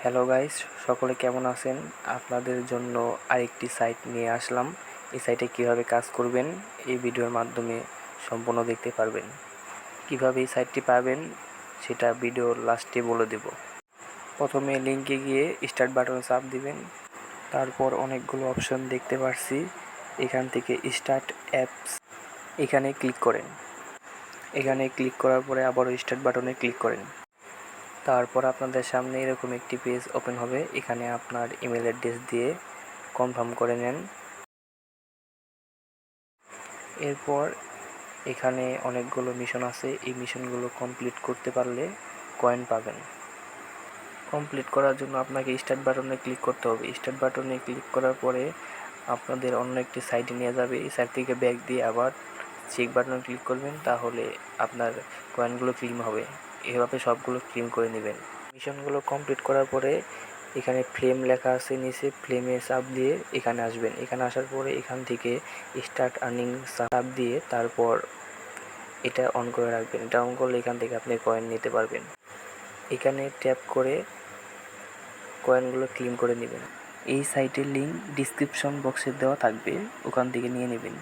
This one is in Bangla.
হ্যালো গাইস, সকলে কেমন আছেন? আপনাদের জন্য আরেকটি সাইট নিয়ে আসলাম। এই সাইটে কিভাবে কাজ করবেন এই ভিডিওর মাধ্যমে সম্পূর্ণ দেখতে পারবেন। কিভাবে এই সাইটটি পাবেন সেটা ভিডিওর লাস্টে বলে দেব। প্রথমে লিঙ্কে গিয়ে স্টার্ট বাটনে চাপ দিবেন। তারপর অনেকগুলো অপশন দেখতে পাচ্ছি, এখান থেকে স্টার্ট অ্যাপস এখানে ক্লিক করেন। এখানে ক্লিক করার পরে আবারও স্টার্ট বাটনে ক্লিক করেন। তারপর আপনাদের সামনে এরকম একটি পেজ ওপেন হবে। এখানে আপনার ইমেল অ্যাড্রেস দিয়ে কনফার্ম করে নেন। এরপর এখানে অনেকগুলো মিশন আছে, এই মিশনগুলো কমপ্লিট করতে পারলে কয়েন পাবেন। কমপ্লিট করার জন্য আপনাকে স্টার্ট বাটনে ক্লিক করতে হবে। স্টার্ট বাটনে ক্লিক করার পরে আপনাদের অন্য একটি সাইটে নিয়ে যাবে। এই সাইট থেকে ব্যাক দিয়ে আবার চেক বাটনে ক্লিক করবেন, তাহলে আপনার কয়েনগুলো ক্লেম হবে। এভাবে সবগুলো ক্লেম করে নেবেন। মিশনগুলো কমপ্লিট করার পরে এখানে ফ্লেম লেখা আছে, নিচে ফ্লেমে চাপ দিয়ে এখানে আসবেন। এখানে আসার পরে এখান থেকে স্টার্ট আর্নিং চাপ দিয়ে তারপর এটা অন করে রাখবেন। এটা অন করলে এখান থেকে আপনি কয়েন নিতে পারবেন। এখানে ট্যাপ করে কয়েনগুলো ক্লেম করে নেবেন। এই সাইটের লিঙ্ক ডিসক্রিপশন বক্সে দেওয়া থাকবে, ওখান থেকে নিয়ে নেবেন।